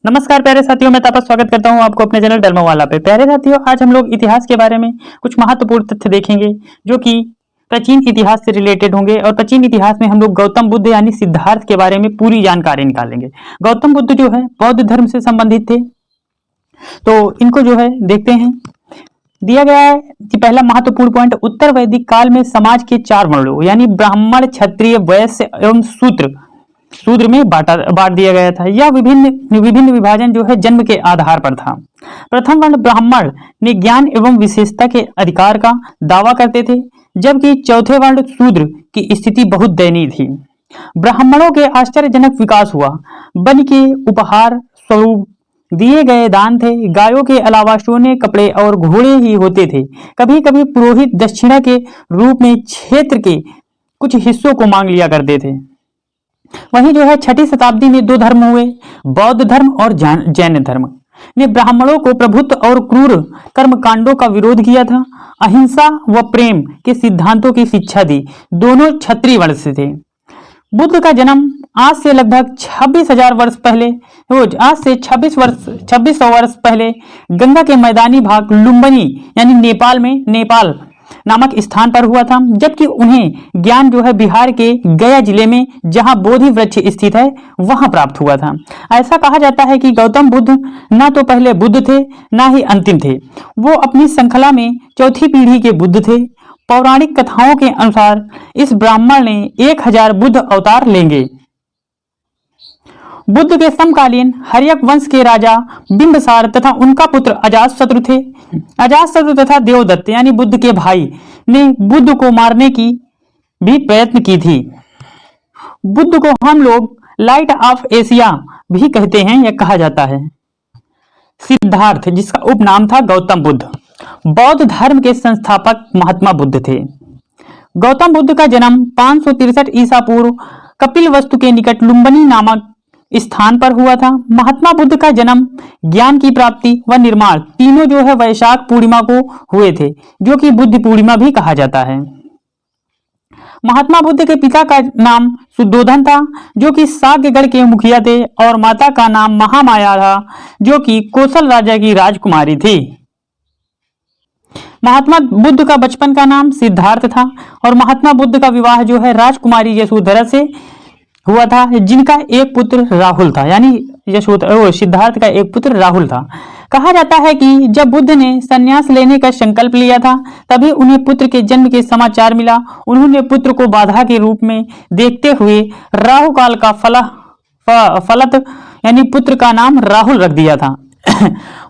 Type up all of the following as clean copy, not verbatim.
नमस्कार प्यारे साथियों, मैं तापस स्वागत करता हूं आपको अपने चैनल डलमवाला पे। प्यारे साथियों, आज हम लोग इतिहास के बारे में कुछ महत्वपूर्ण तथ्य देखेंगे जो कि प्राचीन इतिहास से रिलेटेड होंगे। और प्राचीन इतिहास में हम लोग गौतम बुद्ध यानी सिद्धार्थ के बारे में पूरी जानकारी निकालेंगे। गौतम बुद्ध जो है बौद्ध धर्म से संबंधित थे, तो इनको जो है देखते हैं। दिया गया है कि पहला महत्वपूर्ण पॉइंट, उत्तर वैदिक काल में समाज के 4 वर्णों यानी ब्राह्मण, क्षत्रिय, वैश्य एवं शूद्र में बांट दिया गया था। यह विभिन्न विभाजन जो है जन्म के आधार पर था। प्रथम वर्ण ब्राह्मण ने ज्ञान एवं विशेषता के अधिकार का दावा करते थे, जबकि चौथे वर्ण शूद्र की स्थिति बहुत दयनीय थी। ब्राह्मणों के आश्चर्यजनक विकास हुआ। वन के उपहार स्वरूप दिए गए दान थे। गायों के अलावा सोने, कपड़े और घोड़े ही होते थे। कभी कभी पुरोहित दक्षिणा के रूप में क्षेत्र के कुछ हिस्सों को मांग लिया करते थे। वहीं जो है 6ठी शताब्दी में 2 धर्म हुए, बौद्ध धर्म और जैन धर्म ने ब्राह्मणों को प्रभुत्व और क्रूर कर्मकांडों का विरोध किया था। अहिंसा व प्रेम के सिद्धांतों की शिक्षा दी। दोनों क्षत्रिय वर्ण से थे। बुद्ध का जन्म आज से लगभग 26,000 वर्ष पहले, आज से 2600 वर्ष पहले गंगा के मैदानी भाग लुम्बिनी यानी नेपाल नामक स्थान पर हुआ था। जबकि उन्हें ज्ञान जो है बिहार के गया जिले में, जहां बोधि वृक्ष स्थित है, वहां प्राप्त हुआ था। ऐसा कहा जाता है कि गौतम बुद्ध ना तो पहले बुद्ध थे ना ही अंतिम थे। वो अपनी श्रृंखला में 4थी पीढ़ी के बुद्ध थे। पौराणिक कथाओं के अनुसार इस ब्राह्मण ने 1000 बुद्ध अवतार लेंगे। बुद्ध के समकालीन हर्यक वंश के राजा बिंबिसार तथा उनका पुत्र अजातशत्रु थे। अजातशत्रु तथा देवदत्त यानी बुद्ध के भाई ने बुद्ध को मारने की भी प्रयत्न की थी। बुद्ध को हम लोग लाइट ऑफ एशिया भी कहते हैं या कहा जाता है। सिद्धार्थ, जिसका उपनाम था गौतम बुद्ध, बौद्ध धर्म के संस्थापक महात्मा बुद्ध थे। गौतम बुद्ध का जन्म 563 ईसा पूर्व कपिलवस्तु के निकट लुम्बिनी नामक स्थान पर हुआ था। महात्मा बुद्ध का जन्म, ज्ञान की प्राप्ति व निर्माण तीनों जो है वैशाख पूर्णिमा को हुए थे, जो कि बुद्ध पूर्णिमा भी कहा जाता है। महात्मा बुद्ध के पिता का नाम शुद्धोधन था, जो कि साक्यगढ़ के मुखिया थे, और माता का नाम महामाया था, जो कि कौशल राजा की राजकुमारी थी। महात्मा बुद्ध का बचपन का नाम सिद्धार्थ था, और महात्मा बुद्ध का विवाह जो है राजकुमारी यशोधरा से हुआ था, जिनका एक पुत्र राहुल था। यानी सिद्धार्थ का एक पुत्र राहुल था। कहा जाता है कि जब बुद्ध ने संन्यास लेने का संकल्प लिया था, तभी उन्हें पुत्र के जन्म के समाचार मिला। उन्होंने पुत्र को बाधा के रूप में देखते हुए राहु काल का फलत यानी पुत्र का नाम राहुल रख दिया था।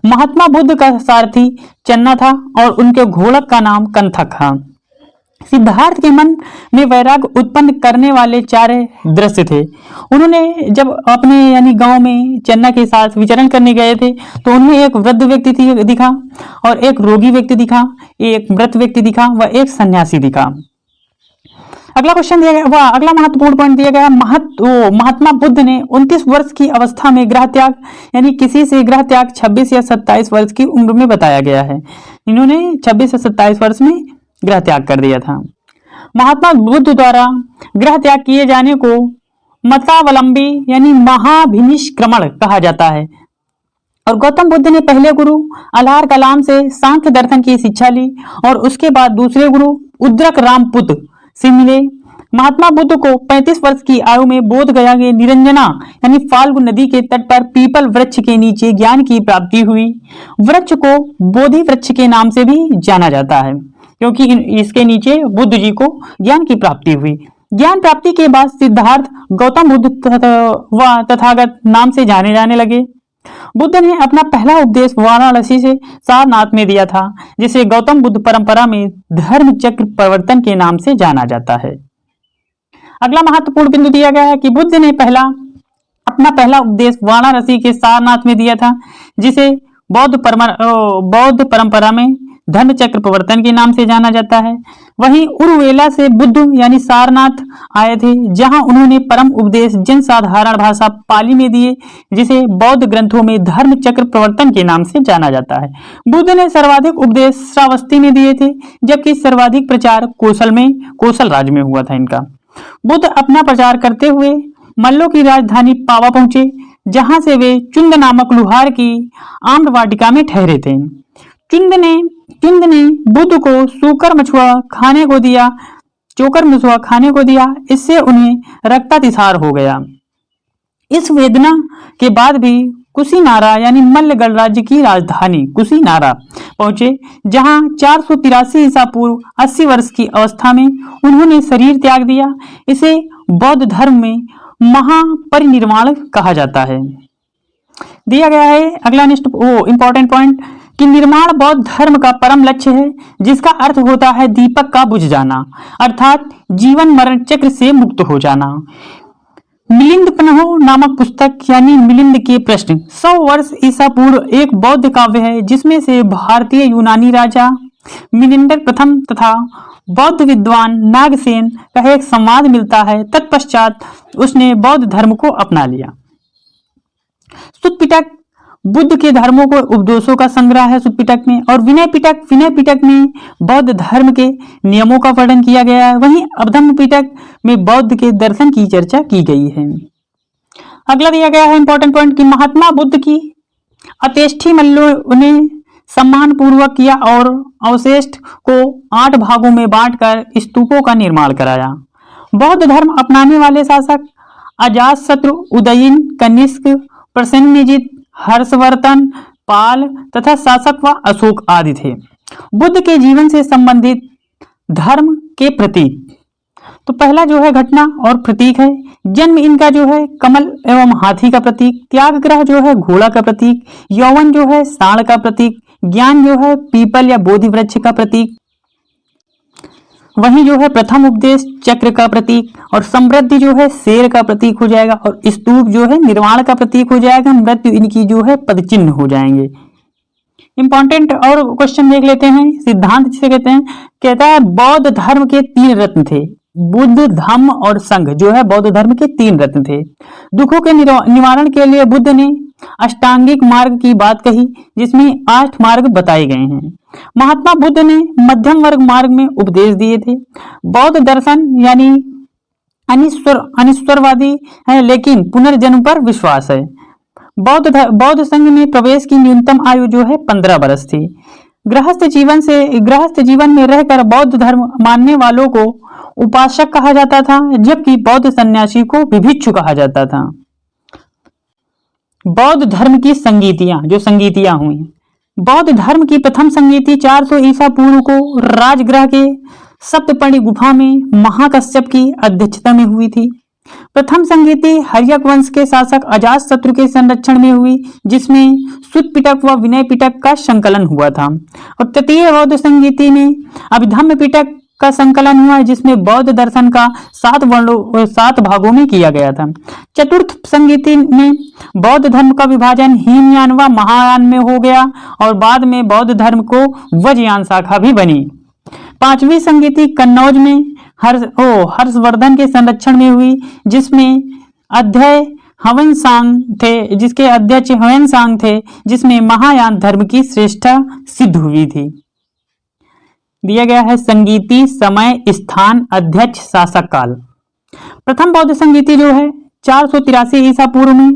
महात्मा बुद्ध का सारथी चन्ना था और उनके घोड़क का नाम कंथक था। सिद्धार्थ के मन में वैराग्य उत्पन्न करने वाले 4 दृश्य थे। उन्होंने जब अपने यानी गांव में चन्ना के साथ विचरण करने गए थे, तो उन्हें एक वृद्ध व्यक्ति दिखा, और एक रोगी व्यक्ति दिखा, एक मृत व्यक्ति दिखा व एक सन्यासी दिखा। अगला क्वेश्चन दिया गया, अगला महत्वपूर्ण पॉइंट दिया गया, महात्मा बुद्ध ने 29 वर्ष की अवस्था में गृह त्याग यानी किसी से गृह त्याग 26 या 27 वर्ष की उम्र में बताया गया है। इन्होंने 26 या 27 वर्ष में गृह त्याग कर दिया था। महात्मा बुद्ध द्वारा गृह त्याग किए जाने को मतावलंबी यानी महाभिनिष्क्रमण कहा जाता है। और गौतम बुद्ध ने पहले गुरु अल्लाह कलाम से सांख्य दर्शन की शिक्षा ली, और उसके बाद दूसरे गुरु उद्रक रामपुत से मिले। महात्मा बुद्ध को 35 वर्ष की आयु में बोध गया के निरंजना यानी फाल्गु नदी के तट पर पीपल वृक्ष के नीचे ज्ञान की प्राप्ति हुई। वृक्ष को बोधि वृक्ष के नाम से भी जाना जाता है, क्योंकि इसके नीचे बुद्ध जी को ज्ञान की प्राप्ति हुई। ज्ञान प्राप्ति के बाद सिद्धार्थ गौतम बुद्ध व तथागत नाम से जाने जाने लगे। बुद्ध ने अपना पहला उपदेश वाराणसी से सारनाथ में दिया था, जिसे गौतम बुद्ध परंपरा में धर्म चक्र प्रवर्तन के नाम से जाना जाता है। अगला महत्वपूर्ण बिंदु दिया गया है कि बुद्ध ने अपना पहला उपदेश वाराणसी के सारनाथ में दिया था, जिसे बौद्ध परंपरा में धर्म चक्र प्रवर्तन के नाम से जाना जाता है। वहीं उरुवेला से बुद्ध यानी सारनाथ आए थे, जहां उन्होंने परम उपदेश जन साधारण भाषा पाली में दिए, जिसे बौद्ध ग्रंथों में धर्म चक्र प्रवर्तन के नाम से जाना जाता है। बुद्ध ने सर्वाधिक उपदेश श्रावस्ती में दिए थे, जबकि सर्वाधिक प्रचार कौशल राज्य में हुआ था इनका। बुद्ध अपना प्रचार करते हुए मल्लों की राजधानी पावा पहुंचे, जहां से वे चुंद नामक लुहार की आम्र वाटिका में ठहरे थे। चुंद ने बुद्ध को सूकर मछुआ खाने को दिया चोकर मछुआ खाने को दिया। इससे उन्हें रक्तातिसार हो गया। इस वेदना के बाद भी कुशीनारा यानी मल्ल गणराज्य की राजधानी कुशीनारा पहुंचे, जहां 483 ईसा पूर्व 80 वर्ष की अवस्था में उन्होंने शरीर त्याग दिया। इसे बौद्ध धर्म में महापरिनिर्वाण कहा जाता है। दिया गया है अगला नेक्स्ट इंपॉर्टेंट पॉइंट कि निर्माण बौद्ध धर्म का परम लक्ष्य है, जिसका अर्थ होता है दीपक का बुझ जाना, अर्थात जीवन मरण चक्र से मुक्त हो जाना। मिलिंद पन्हो नामक पुस्तक यानी मिलिंद के प्रश्न 100 वर्ष ईसा पूर्व एक बौद्ध काव्य है, जिसमें से भारतीय यूनानी राजा मिलिंद प्रथम तथा बौद्ध विद्वान नागसेन का एक संवाद मिलता है। तत्पश्चात उसने बौद्ध धर्म को अपना लिया। सुत्त पिटक बुद्ध के धर्मों को उपदेशों का संग्रह है सुत्त पिटक में, और विनय पिटक में बौद्ध धर्म के नियमों का वर्णन किया गया है। वहीं अबधम्म पिटक में बौद्ध के दर्शन की चर्चा की गई है। अगला दिया गया है इंपॉर्टेंट पॉइंट कि महात्मा बुद्ध की अतेष्ठी मल्लों ने सम्मान पूर्वक किया और अवशेष को 8 भागों में बांटकर स्तूपों का निर्माण कराया। बौद्ध धर्म अपनाने वाले शासक अजातशत्रु, उदयीन, कनिष्क, प्रसेनजित, हर्षवर्धन, पाल तथा शासक व अशोक आदि थे। बुद्ध के जीवन से संबंधित धर्म के प्रतीक, तो पहला जो है घटना और प्रतीक है। जन्म इनका जो है कमल एवं हाथी का प्रतीक, त्यागग्रह जो है घोड़ा का प्रतीक, यौवन जो है सांड का प्रतीक, ज्ञान जो है पीपल या बोधि वृक्ष का प्रतीक, वहीं जो है प्रथम उपदेश चक्र का प्रतीक, और समृद्धि जो है शेर का प्रतीक हो जाएगा, और स्तूप जो है निर्वाण का प्रतीक हो जाएगा, मृत्यु इनकी जो है पदचिन्ह हो जाएंगे। इंपॉर्टेंट और क्वेश्चन देख लेते हैं। सिद्धांत जिसे कहते हैं, कहता है बौद्ध धर्म के 3 रत्न थे। बुद्ध, धम्म और संघ जो है बौद्ध धर्म के 3 रत्न थे। दुखों के निवारण के लिए बुद्ध ने अष्टांगिक मार्ग की बात कही, जिसमें 8 मार्ग बताए गए हैं। महात्मा बुद्ध ने मध्यम वर्ग मार्ग में उपदेश दिए थे। बौद्ध दर्शन यानी अनिश्वरवादी है, लेकिन पुनर्जन्म पर विश्वास है। बौद्ध संघ में प्रवेश की न्यूनतम आयु जो है 15 वर्ष थी। गृहस्थ जीवन में रहकर बौद्ध धर्म मानने वालों को उपासक कहा जाता था, जबकि बौद्ध सन्यासी को भिक्षु कहा जाता था। बौद्ध धर्म की संगीतियां हुई। बौद्ध धर्म की प्रथम संगीति 400 ईसा पूर्व को राजगृह के सप्तपर्णी गुफा में महाकश्यप की अध्यक्षता में हुई थी। प्रथम संगीति हर्यक वंश के शासक अजातशत्रु के संरक्षण में हुई, जिसमें सुत्त पिटक व विनय पिटक का संकलन हुआ था। और तृतीय बौद्ध संगीति में अभिधम्म पिटक का संकलन हुआ, जिसमें बौद्ध दर्शन का 7 भागों में किया गया था। चतुर्थ संगीति में बौद्ध धर्म का विभाजन हीनयान व महायान में हो गया, और बाद में बौद्ध धर्म को वज्रयान शाखा भी बनी। 5वीं संगीति कन्नौज में हर्षवर्धन के संरक्षण में हुई, जिसमें जिसके अध्यक्ष ह्वेनसांग थे, जिसमें महायान धर्म की श्रेष्ठता सिद्ध हुई थी। दिया गया है संगीति समय, स्थान, अध्यक्ष, शासक काल। प्रथम बौद्ध संगीति जो है 483 ईसा पूर्व में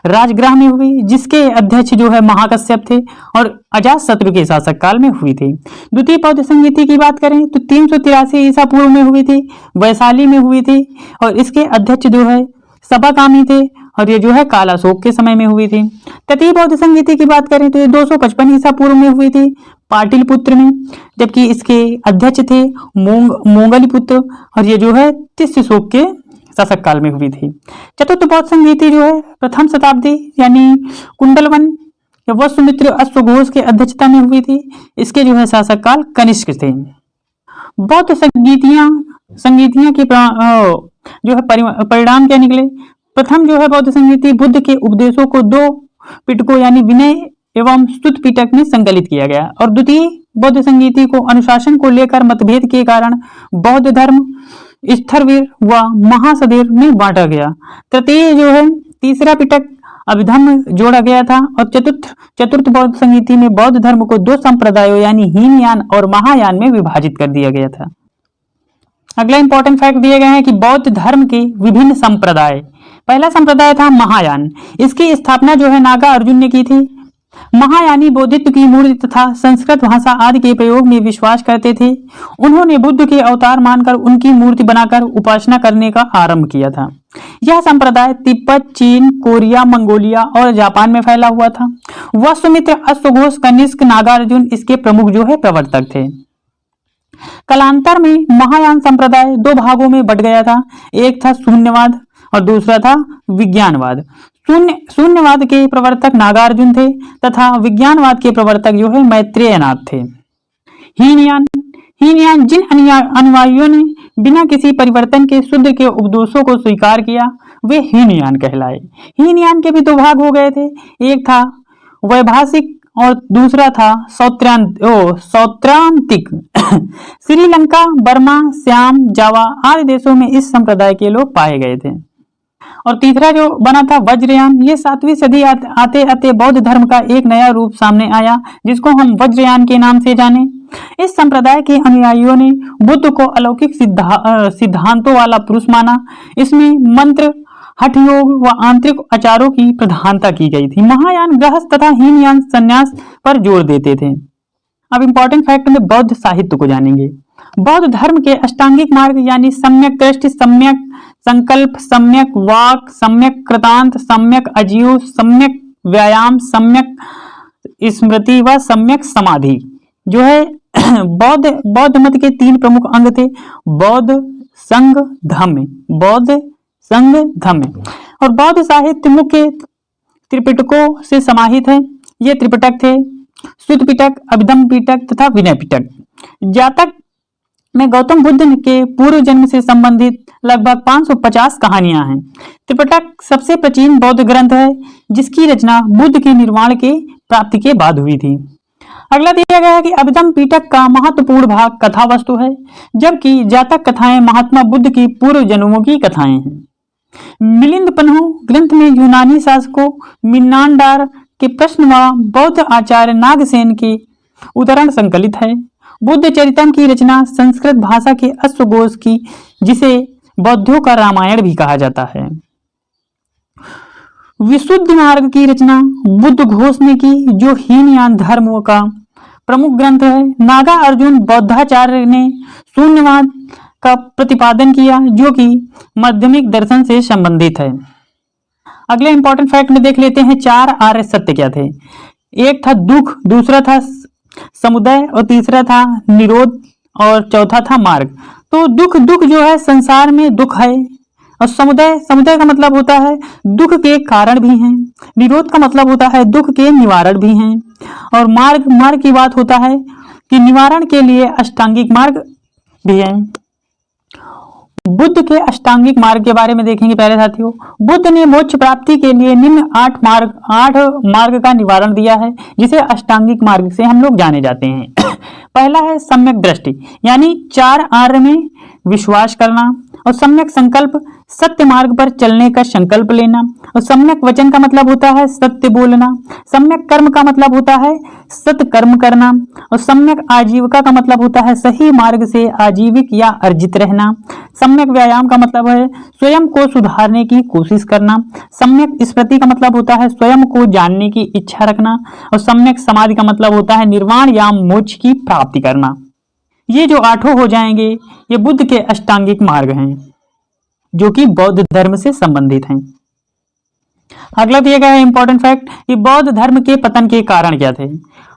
राजगृह में हुई, जिसके अध्यक्ष जो है महाकश्यप थे और अजातशत्रु के शासक काल में हुई थी। द्वितीय बौद्ध संगीति की बात करें तो 383 ईसा पूर्व में हुई थी, वैशाली में हुई थी, और इसके अध्यक्ष जो है सभाकामी थे, और ये जो है कालाशोक के समय में हुई थी। तृतीय बौद्ध संगीति की बात करें तो ये 255 ईसा पूर्व में हुई थी पाटिलपुत्र में, जबकि इसके अध्यक्ष थे मोंगलीपुत्र, और ये जो है तिस्यशोक के शासक काल में हुई थी। चतुर्थ बौद्ध संगीति जो है प्रथम शताब्दी यानी कुंडलवन वसुमित्र अश्वघोष के अध्यक्षता में हुई थी। इसके जो है शासक काल कनिष्क थे। बौद्ध संगीतियां के जो है परिणाम क्या निकले। प्रथम जो है बौद्ध संगीति बुद्ध के उपदेशों को 2 पिटकों यानी विनय एवं सुत्त पिटक में संकलित किया गया, और द्वितीय बौद्ध संगीति को अनुशासन को लेकर मतभेद के कारण बौद्ध धर्म स्थरवीर व महासदेव में बांटा गया। तृतीय जो है तीसरा पिटक अभिधम्म जोड़ा गया था, और चतुर्थ बौद्ध संगीति में बौद्ध धर्म को 2 संप्रदायों यानी हीनयान और महायान में विभाजित कर दिया गया था। अगला इंपॉर्टेंट फैक्ट दिए गए हैं कि बौद्ध धर्म के विभिन्न संप्रदाय पहला संप्रदाय था महायान। इसकी स्थापना जो है नागा अर्जुन ने की थी। महायानी बौद्धित्व की मूर्ति तथा संस्कृत भाषा आदि के प्रयोग में विश्वास करते थे। उन्होंने बुद्ध के अवतार मानकर उनकी मूर्ति बनाकर उपासना करने का आरंभ किया था। यह संप्रदाय तिब्बत, चीन, कोरिया, मंगोलिया और जापान में फैला हुआ था। वसुमित्र, अश्वघोष, कनिष्क, नागार्जुन इसके प्रमुख जो है प्रवर्तक थे। कालांतर में महायान संप्रदाय दो भागों में बट गया था। एक था शून्यवाद और दूसरा था विज्ञानवाद। शून्यवाद के प्रवर्तक नागार्जुन थे तथा विज्ञानवाद के प्रवर्तक जो है मैत्रेयनाथ थे। हीनयान जिन अनुयायियों ने बिना किसी परिवर्तन के शुद्ध के उपदेशों को स्वीकार किया वे हीनयान कहलाए। हीनयान के भी दो भाग हो गए थे, एक था वैभाषिक और दूसरा था सौत्रांतिक। श्रीलंका, बर्मा, श्याम, जावा आदि देशों में इस संप्रदाय के लोग पाए गए थे। और तीसरा जो बना था वज्रयान। ये 7वीं सदी आते आते बौद्ध धर्म का एक नया रूप सामने आया जिसको हम वज्रयान के नाम से जाने। इस संप्रदाय के अनुयायियों ने बुद्ध को अलौकिक सिद्धांतों वाला पुरुष माना। इसमें मंत्र, हठ योग व आंतरिक आचारों की प्रधानता की गई थी। महायान गृहस्थ तथा हीनयान संन्यास पर जोर देते थे। अब इंपॉर्टेंट फैक्ट में बौद्ध साहित्य को जानेंगे। बौद्ध धर्म के अष्टांगिक मार्ग यानी सम्यक दृष्टि, सम्यक संकल्प, सम्यक वाक, सम्यक कृतांत, सम्यक आजीव, सम्यक व्यायाम, सम्यक स्मृति व सम्यक समाधि जो है बौद्ध मत के 3 प्रमुख अंग थे। बौद्ध, संघ, धम्म। बौद्ध, संघ, धम्म। और बौद्ध साहित्य मुख्य त्रिपिटकों से समाहित है। ये त्रिपिटक थे सुत्त पिटक, अभिधम्म पिटक तथा विनय पिटक। जातक में गौतम बुद्ध के पूर्व जन्म से संबंधित लगभग 550 कहानियां हैं। त्रिपिटक सबसे प्राचीन बौद्ध ग्रंथ है जिसकी रचना बुद्ध के निर्वाण के प्राप्ति के बाद हुई थी। अगला दिया गया है कि अभिधम्म पिटक का महत्वपूर्ण भाग कथा वस्तु है, जबकि जातक कथाएं महात्मा बुद्ध की पूर्व जन्मों की कथाएं हैं। मिलिंद पन्हु ग्रंथ में यूनानी शासकों मिनांडार के प्रश्न व बौद्ध आचार्य नागसेन के उदाहरण संकलित है। बुद्ध चरितम की रचना संस्कृत भाषा के अश्वघोष की, जिसे बौद्धों का रामायण भी कहा जाता है। विशुद्ध मार्ग की रचना बुद्ध घोष ने की, जो हीनयान धर्म का प्रमुख ग्रंथ है। नागा अर्जुन बौद्धाचार्य ने शून्यवाद का प्रतिपादन किया, जो कि माध्यमिक दर्शन से संबंधित है। अगले इंपॉर्टेंट फैक्ट में देख लेते हैं 4 आर्य सत्य क्या थे। एक था दुख, दूसरा था समुदय और तीसरा था निरोध और चौथा था मार्ग। तो दुख जो है संसार में दुख है, और समुदय का मतलब होता है दुख के कारण भी हैं। निरोध का मतलब होता है दुख के निवारण भी हैं। और मार्ग की बात होता है कि निवारण के लिए अष्टांगिक मार्ग भी है। बुद्ध के अष्टांगिक मार्ग के बारे में देखेंगे पहले साथियों। बुद्ध ने मोक्ष प्राप्ति के लिए निम्न 8 मार्ग का निवारण दिया है, जिसे अष्टांगिक मार्ग से हम लोग जाने जाते हैं। पहला है सम्यक दृष्टि, यानी 4 आर्य में विश्वास करना। और सम्यक संकल्प, सत्य मार्ग पर चलने का संकल्प लेना। और सम्यक वचन का मतलब होता है सत्य बोलना। सम्यक कर्म का मतलब होता है सत्य कर्म करना। और सम्यक आजीविका का मतलब होता है सही मार्ग से आजीविक या अर्जित रहना। सम्यक व्यायाम का मतलब है स्वयं को सुधारने की कोशिश करना। सम्यक स्मृति का मतलब होता है स्वयं को जानने की इच्छा रखना। और सम्यक समाधि का मतलब होता है निर्वाण या मोक्ष की प्राप्ति करना। ये जो 8 हो जाएंगे, ये बुद्ध के अष्टांगिक मार्ग हैं, जो कि बौद्ध धर्म से संबंधित हैं। अगला दिया गया है इंपॉर्टेंट फैक्ट कि बौद्ध धर्म के पतन के कारण क्या थे।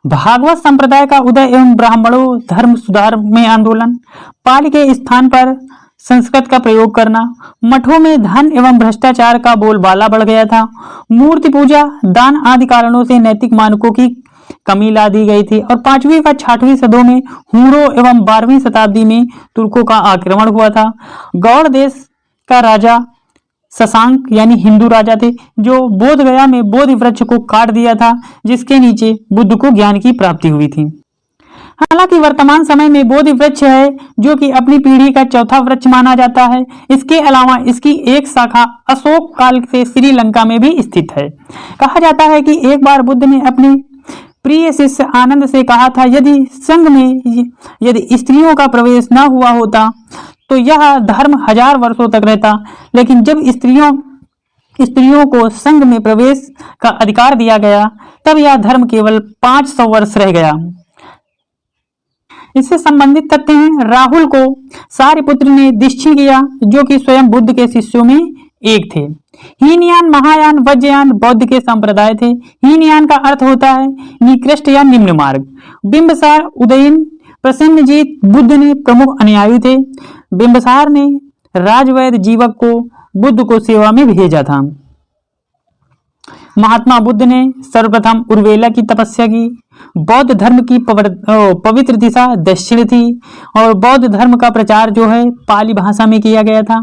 भागवत संप्रदाय का उदय एवं ब्राह्मणों धर्म सुधार में आंदोलन, पाली के स्थान पर संस्कृत का प्रयोग करना, मठों में धन एवं भ्रष्टाचार का बोलबाला बढ़ गया था, मूर्ति पूजा, दान आदि कारणों से नैतिक मानकों की कमी ला दी गई थी। और 5वीं व 6वीं सदियों में हुणों एवं 12वीं शताब्दी में तुर्कों का आक्रमण हुआ था। गौड़ देश का राजा शशांक यानी हिंदू राजा थे, जो बोध गया में बोधि वृक्ष को काट दिया था, जिसके नीचे बुद्ध को ज्ञान की प्राप्ति हुई थी। हालांकि वर्तमान समय में बोधि वृक्ष है, जो कि अपनी पीढ़ी का चौथा वृक्ष माना जाता है। इसके अलावा इसकी एक शाखा अशोक काल से श्रीलंका में भी स्थित है। कहा जाता है कि एक बार बुद्ध ने अपने प्रिय शिष्य आनंद से कहा था, यदि संघ में यदि स्त्रियों का प्रवेश न हुआ होता तो यह धर्म 1000 वर्षों तक रहता, लेकिन जब स्त्रियों स्त्रियों को संघ में प्रवेश का अधिकार दिया गया, तब यह धर्म केवल 500 वर्ष रह गया। इससे संबंधित तथ्य हैं, राहुल को सारिपुत्र ने दीक्षित किया, जो कि स्वयं बुद्ध के शिष्यों में एक थे। हीनयान, महायान, वज्रयान बौद्ध के संप्रदाय थे। हीनयान का अर्थ होता है निकृष्ट या निम्न मार्ग। बिंबसार, उदयन, प्रसन्नजीत बुद्ध ने प्रमुख अनुयायी थे। बिंबसार ने राजवैद्य जीवक को बुद्ध को सेवा में भेजा था। महात्मा बुद्ध ने सर्वप्रथम उर्वेला की तपस्या की। बौद्ध धर्म की पवित्र दिशा दक्षिण थी और बौद्ध धर्म का प्रचार जो है पाली भाषा में किया गया था।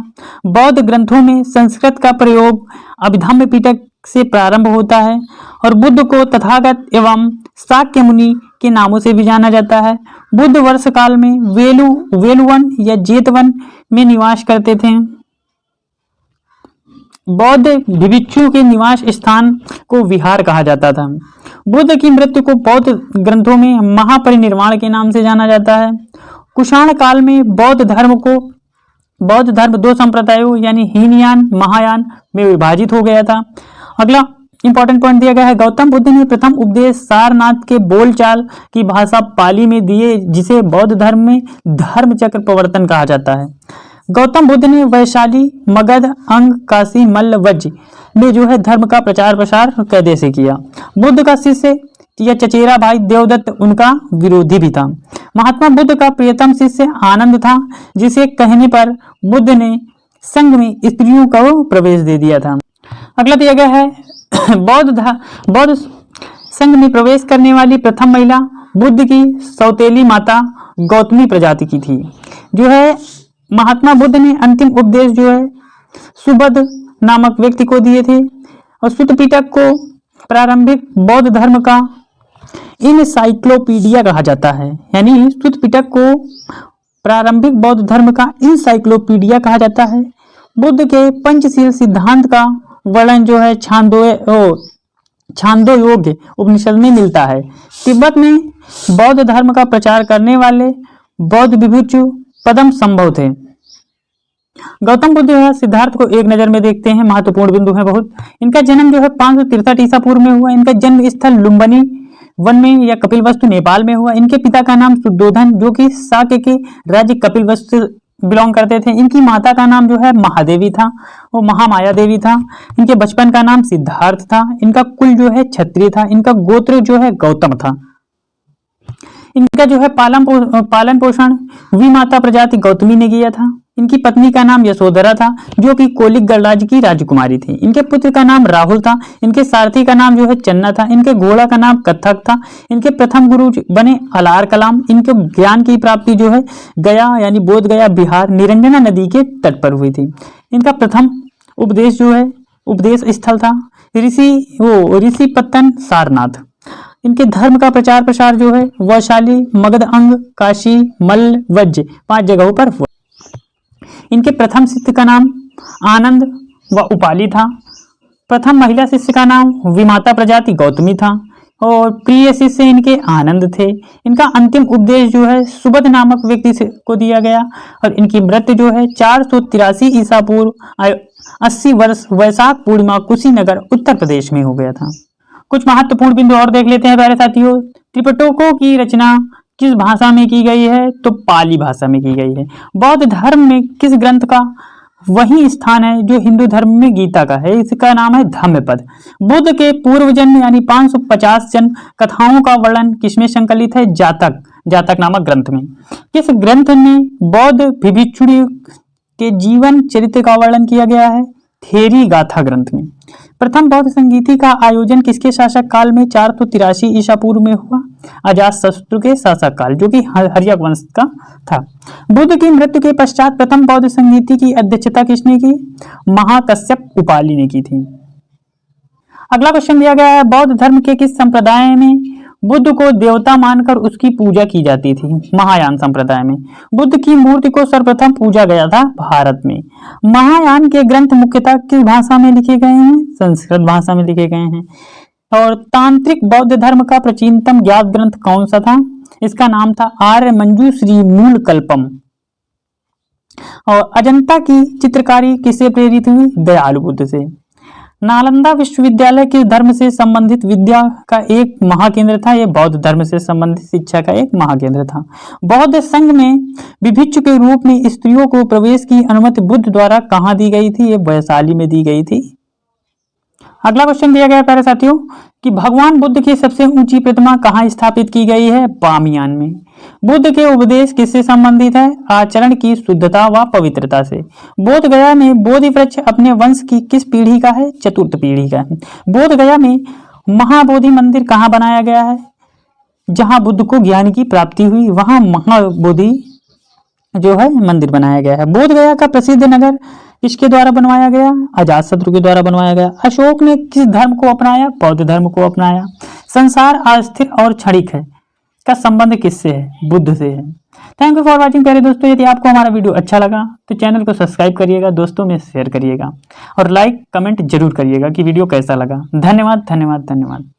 बौद्ध ग्रंथों में संस्कृत का प्रयोग अभिधम्म पिटक से प्रारंभ होता है और बुद्ध को तथागत एवं शाक्य मुनि के नामों से भी जाना जाता है। बुद्ध वर्ष काल में वेलुवन या जेतवन में निवास करते थे। बौद्ध भिक्षु के निवास स्थान को विहार कहा जाता था। बुद्ध की मृत्यु को बौद्ध ग्रंथों में महापरिनिर्वाण के नाम से जाना जाता है। कुषाण काल में बौद्ध धर्म दो संप्रदायों यानी हीनयान, महायान में विभाजित हो गया था। अगला इंपॉर्टेंट पॉइंट दिया गया है, गौतम बुद्ध ने प्रथम उपदेश सारनाथ के बोलचाल की भाषा पाली में दिए, जिसे बौद्ध धर्म में धर्म चक्र प्रवर्तन कहा जाता है। गौतम बुद्ध ने वैशाली, मगध, अंग, काशी, मल्ल, वज्र में जो है धर्म का प्रचार प्रसार कैदे से किया। बुद्ध का शिष्य या चचेरा भाई देवदत्त उनका विरोधी भी था। महात्मा बुद्ध का प्रियतम शिष्य आनंद था, जिसे कहने पर बुद्ध ने संघ में स्त्रियों को प्रवेश दे दिया था। अगला दिया गया है बौद्ध संघ में प्रवेश करने वाली प्रथम महिला बुद्ध की सौतेली माता गौतमी प्रजाति की थी। जो है महात्मा बुद्ध ने अंतिम उपदेश जो है सुबद नामक व्यक्ति को दिए थे और सुत्त पिटक को प्रारंभिक बौद्ध धर्म का इनसाइक्लोपीडिया कहा जाता है। यानी सुत्त पिटक को प्रारंभिक बौद्ध धर्म का इनसाइक्लोपीडिया कहा जाता है। बुद्ध के पंचशील सिद्धांत का वर्णन जो है छांदोग्य उपनिषद में मिलता है। तिब्बत में बौद्ध धर्म का प्रचार करने वाले बौद्ध भिक्षु पदम संभव थे। गौतम बुद्ध जो है सिद्धार्थ को एक नजर में देखते हैं, महत्वपूर्ण बिंदु है बहुत। इनका जन्म जो है 563 ईसा पूर्व में हुआ। इनका जन्म स्थल लुम्बिनी वन में या कपिलवस्तु नेपाल में हुआ। इनके पिता का नाम शुद्धोधन, जो कि शाक्य के राज्य कपिलवस्तु बिलोंग करते थे। इनकी माता का नाम जो है महादेवी था, वो महामाया देवी था। इनके बचपन का नाम सिद्धार्थ था। इनका कुल जो है क्षत्रिय था। इनका गोत्र जो है गौतम था। इनका जो है पालन पोषण विमाता प्रजाति गौतमी ने किया था। इनकी पत्नी का नाम यशोधरा था, जो कि कोलिक गणराज्य की राजकुमारी थी। इनके पुत्र का नाम राहुल था। इनके सारथी का नाम जो है चन्ना था। इनके घोड़ा का नाम कथक था। इनके प्रथम गुरु बने अलार कलाम। इनके ज्ञान की प्राप्ति जो है गया यानी बोध गया बिहार निरंजना नदी के तट पर हुई थी। इनका प्रथम उपदेश जो है उपदेश स्थल था ऋषिपत्तन सारनाथ। इनके धर्म का प्रचार प्रसार जो है वैशाली, मगध, अंग, काशी, मल्ल, वज्र 5 जगहों पर हुआ। इनके प्रथम शिष्य का नाम आनंद व उपाली था। प्रथम महिला शिष्य का नाम विमाता प्रजाति गौतमी था और प्रिय शिष्य इनके आनंद थे। इनका अंतिम उपदेश जो है सुबद नामक व्यक्ति को दिया गया और इनकी मृत्यु जो है 483 ईसा पूर्व 80 वर्ष वैशाख पूर्णिमा कुशीनगर उत्तर प्रदेश में हो गया था। कुछ महत्वपूर्ण बिंदु और देख लेते हैं प्यारे साथियों। त्रिपिटकों की रचना किस भाषा में की गई है? तो पाली भाषा में की गई है। बौद्ध धर्म में किस ग्रंथ का वही स्थान है जो हिंदू धर्म में गीता का है? इसका नाम है धम्मपद। बुद्ध के पूर्व जन्म यानी 550 जन्म कथाओं का वर्णन किसमें संकलित है? जातक नामक ग्रंथ में। किस ग्रंथ में बौद्ध भिक्षु के जीवन चरित्र का वर्णन किया गया है? थेरी गाथा ग्रंथ में। प्रथम बौद्ध संगीति का आयोजन किसके शासक काल में 483 ईसा पूर्व में हुआ? अजातशत्रु के शासक काल, जो कि हर्यक वंश का था। बुद्ध की मृत्यु के पश्चात प्रथम बौद्ध संगीति की अध्यक्षता किसने की? महाकश्यप उपाली ने की थी। अगला क्वेश्चन दिया गया है, बौद्ध धर्म के किस संप्रदाय में बुद्ध को देवता मानकर उसकी पूजा की जाती थी? महायान संप्रदाय में। बुद्ध की मूर्ति को सर्वप्रथम पूजा गया था भारत में। महायान के ग्रंथ मुख्यतः किस भाषा में लिखे गए हैं? संस्कृत भाषा में लिखे गए हैं। और तांत्रिक बौद्ध धर्म का प्राचीनतम ज्ञात ग्रंथ कौन सा था? इसका नाम था आर्य मंजूश्री मूल कल्पम। और अजंता की चित्रकारी किससे प्रेरित हुई? दयालु बुद्ध से। नालंदा विश्वविद्यालय किस धर्म से संबंधित विद्या का एक महाकेंद्र था? यह बौद्ध धर्म से संबंधित शिक्षा का एक महाकेंद्र था। बौद्ध संघ में विभिक्षु के रूप में स्त्रियों को प्रवेश की अनुमति बुद्ध द्वारा कहाँ दी गई थी? यह वैशाली में दी गई थी। अगला क्वेश्चन दिया गया प्यारे साथियों कि भगवान बुद्ध की सबसे ऊंची प्रतिमा कहाँ स्थापित की गई है? बामियान में। बुद्ध के उपदेश किससे संबंधित है? आचरण की शुद्धता व पवित्रता से। बोध गया में बोधि वृक्ष अपने वंश की किस पीढ़ी का है? चतुर्थ पीढ़ी का है। बोध गया में महाबोधि मंदिर कहाँ बनाया गया है? जहां बुद्ध को ज्ञान की प्राप्ति हुई वहां महाबोधि जो है मंदिर बनाया गया है। बोध गया का प्रसिद्ध नगर किसके द्वारा बनवाया गया? अजातशत्रु के द्वारा बनवाया गया। अशोक ने किस धर्म को अपनाया? बौद्ध धर्म को अपनाया। संसार अस्थिर और क्षणिक है का संबंध किससे है? बुद्ध से है। थैंक यू फॉर वॉचिंग प्यारे दोस्तों। यदि आपको हमारा वीडियो अच्छा लगा तो चैनल को सब्सक्राइब करिएगा, दोस्तों में शेयर करिएगा और लाइक कमेंट जरूर करिएगा कि वीडियो कैसा लगा। धन्यवाद धन्यवाद धन्यवाद।